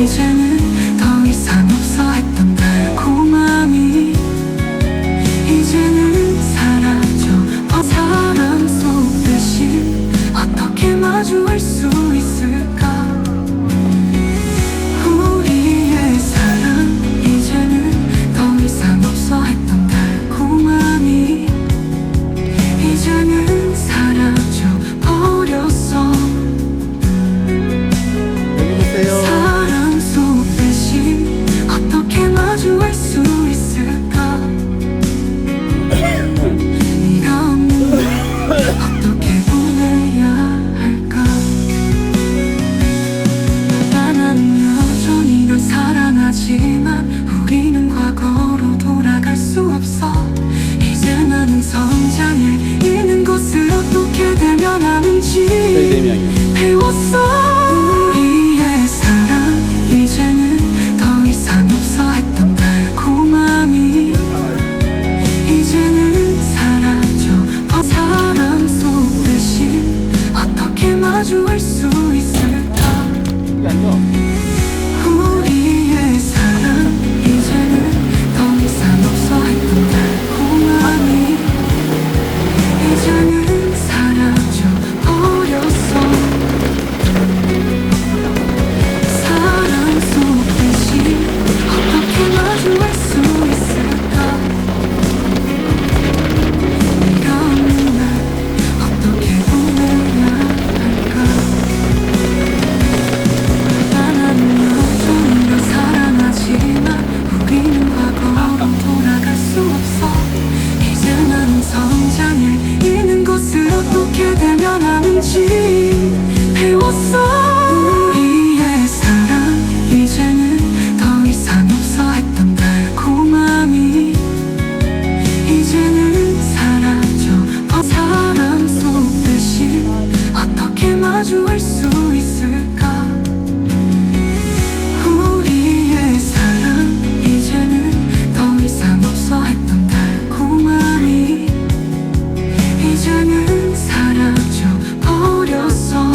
이제는 더 이상 없어 했던 달콤함이 이제는 사라져. 사랑 속 대신 어떻게 마주할 수 있을까? 우리의 사랑 이제는 더 이상 없어 했던 달콤함이 이제는 사라져 버렸어. 사랑 속 대신 어떻게 마주할 수 있을까? 네가 없는 날 어떻게 보내야 할까? 나는 여전히 널 사랑하지만 우리는 과거로 돌아갈 수 없어. 이제 나는 성장해 있는 것을 어떻게 대면하는지 배웠어. 우리의 사랑 이제는 더 이상 없어 했던 달콤함이 이제는 사라져. 사랑 속 대신 어떻게 마주할 수 있을까? 우리의 사랑 이제는 더 이상 없어 했던 달콤함이 이제는 사라져 버렸어. 사랑 속 대신 어떻게 마주할 수 있을까? 네가 없는 날 어떻게 보내야 할까? 나는 여전히 널 사랑하지만 우리는 과거로 돌아갈 수 없어. 이제 나는 성장해 있는 것을 어떻게 대면하는지 배웠어. 우리의 사랑 이제는 더 이상 없어 했던 달콤함이 이제는 사라져. 사랑 속 대신 어떻게 마주할 수 있을까? 우리의 사랑 이제는 더 이상 없어 했던 달콤함이 이제는 사라져 버렸어.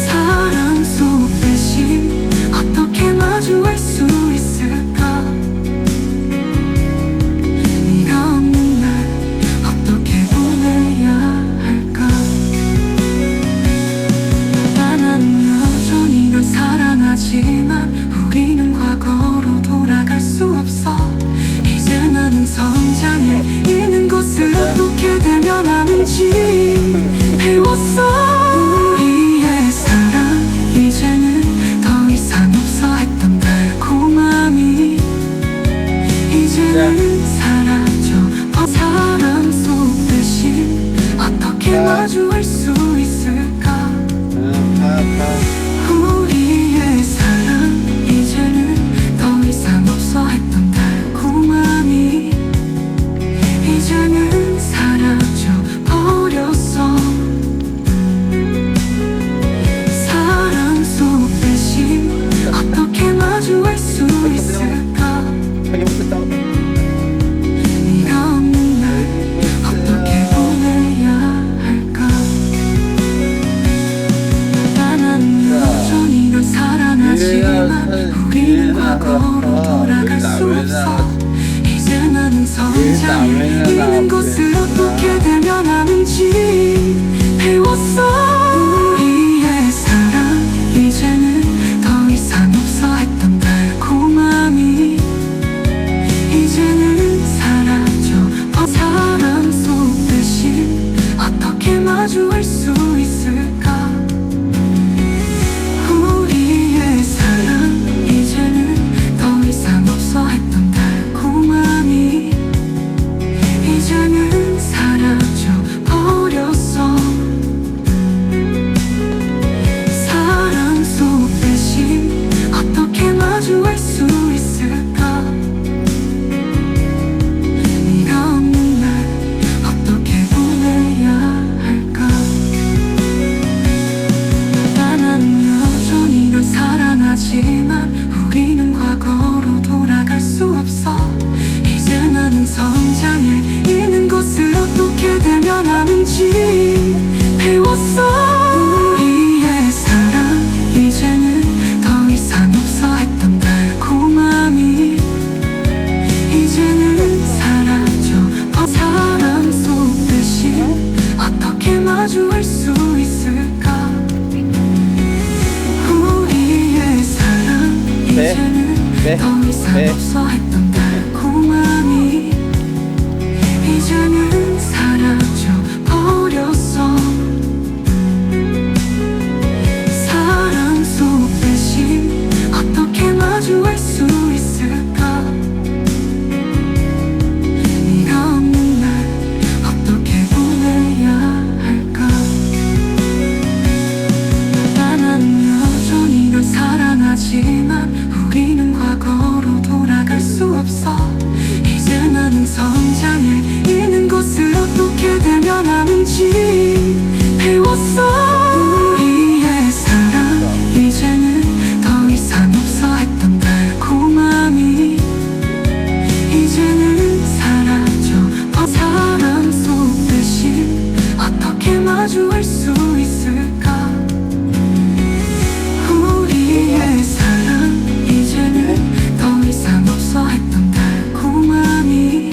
사랑 속 대신 어떻게 마주할 수 있을까? 네가 없는 날 어떻게 보내야 할까? 나는 여전히 널 사랑하지만 우리는 과거로 돌아갈 수 없어. 이제 나는 성장해 있는 것을 어떻게 대면하는지 배웠어. 우리의 사랑 이제는 더 이상 없어 했던 달콤함이 이제는 사라져. 사랑 속 대신 어떻게 마주할 수 있을까? 우리의 사랑 이제는 더 이상 없어 했던 달콤함이 이제는 사라져 버렸어. 사랑 속 대신 어떻게 마주할 수 있을까? 네가 없는 날 어떻게 보내야 할까? 나는 여전히 널 사랑하지만 우리는 과거로 돌아갈 수 없어. 이제 나는 성장해 있는 것을 어떻게 대면하는지 배웠어. 우리의 사랑 이제는 더 이상 없어 했던 달콤함이 이제는 사라져. 사랑 속 대신 어떻게 마주할 수 있을까? 우리의 사랑 이제는 더 이상 없어 했던 달콤함이 이제는 사라져 버렸어. 사랑 속 대신 어떻게 마주할 수 있을까? 네가 없는 날 어떻게 보내야 할까? 나는 여전히 널 사랑하지만 우리는 과거로 돌아갈 수 없어. 이제 나는 성장해 있는 것을 어떻게 대면하는지 배웠어. 우리의 사랑 네. 없어 했던 달콤함이 이제는 사라져 버렸어. 사랑 속 대신 어떻게 마주할 수 있을까? 네가 없는 날 어떻게 보내야 할까? 나는 여전히 널 사랑하지만 우리는 과거로 돌아갈 수 없어. 이제 나는 성장해 있는 것을 어떻게 대면하는지 배웠어. 우리의 사랑 이제는 더 이상 없어 했던 달콤함이 이제는 사라져. 사랑 속 대신 어떻게 마주할 수 있을까? 우리의 사랑 이제는 더 이상 없어 했던 달콤함이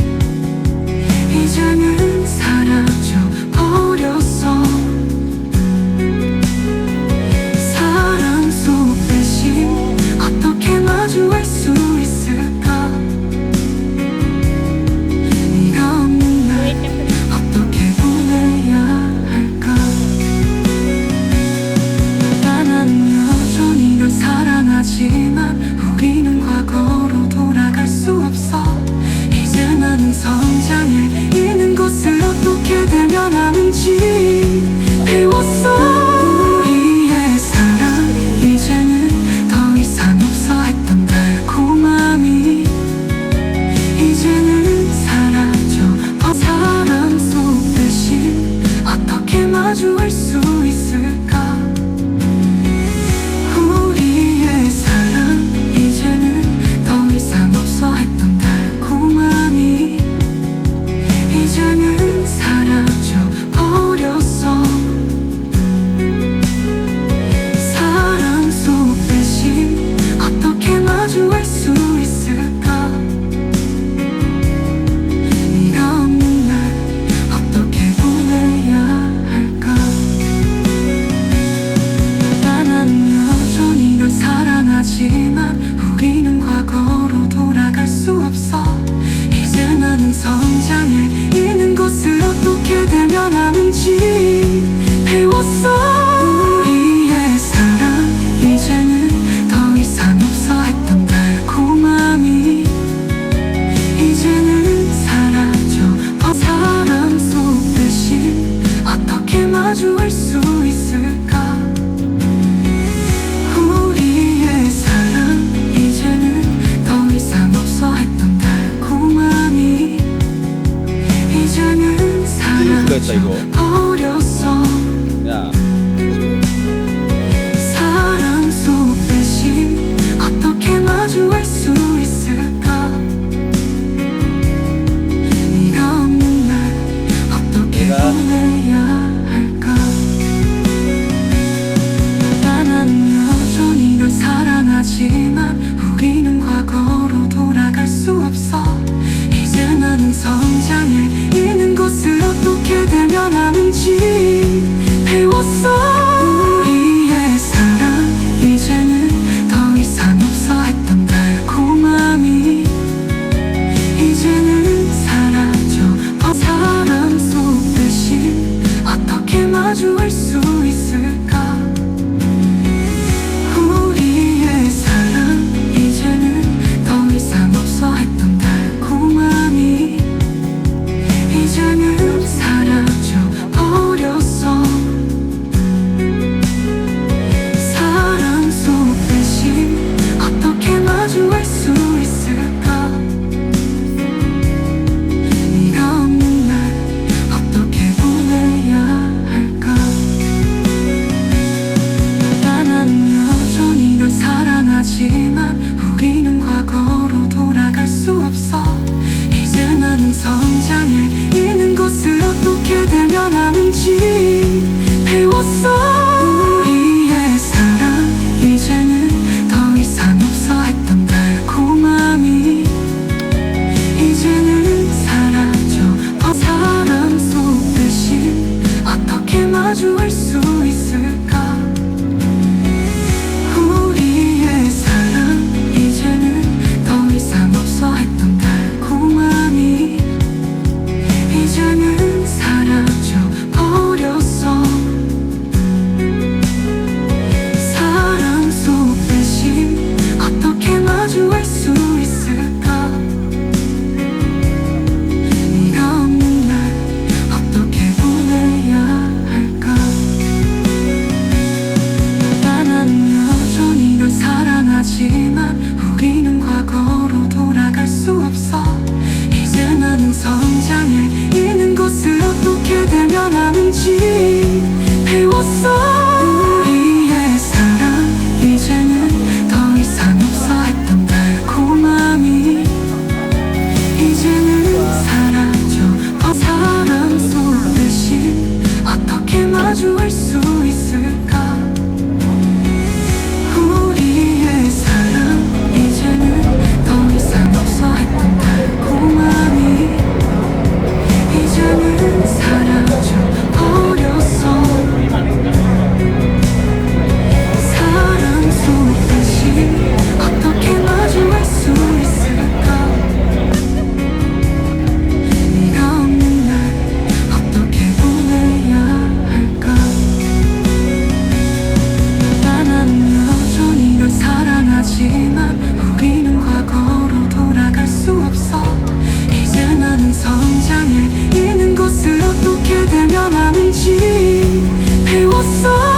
이제는 사라져 버렸어. 사랑 속 대신 어떻게 마주할 수 있을까? 네가 없는 날 어떻게 보내야 할까? 나는 여전히 널 사랑하지만 우리는 과거로 돌아갈 수 없어. 이제 나는 성장해 있는 것을 어떻게 대면하는지 배웠어. 우리의 사랑 이제는 더 이상 없어 했던 달콤함이 이제는 사라져. 사랑 속 대신 어떻게 마주할 수 있을까? 우리의 사랑 이제는 더 이상 없어 했던 달콤함이 이제는 사라져 버렸어. 사랑 속 대신 어떻게 마주할 수 있을까? 네가 없는 날 어떻게 보내야 할까? 나는 여전히 널 사랑하지만 우리는 과거로 돌아갈 수 없어. 이제 나는 성장해 있는 것을 어떻게 대면하는지 배웠어. 우리의 사랑 이제는 더 이상 없어 했던 달콤함이 이제는 사라져. 사랑 속 대신 어떻게 마주할 수 있을까? 우리의 사랑 이제는 더 이상 없어 했던 달콤함이 이제는 사라져 버렸어. 야, 사랑 속 대신 어떻게 마주할 수 있을까? 네가 없는 날 어떻게 보내야 할까? 나는 여전히 널 사랑하지만 우리는 과거로 돌아갈 수 없어. 이제 나는 성장해 있는 것을 어떻게 대면하는 배웠어. 우리의 사랑 이제는 더 이상 없어 했던 달콤함이 이제는 사라져. 사랑 속 대신 어떻게 마주할 수 있을까. 우리의 사랑 이제는 더 이상 없어 했던 달콤함이 이제는 사라져 버렸어. 사랑 속 대신 어떻게 마주할 수 있을까. 네가 없는 날 어떻게 보내야 할까. 나는 여전히 널 사랑하지만 우리는 과거로 돌아갈 수 없어. 이제 나는 성장해 있는 것을 어떻게 대면하는지 배웠어.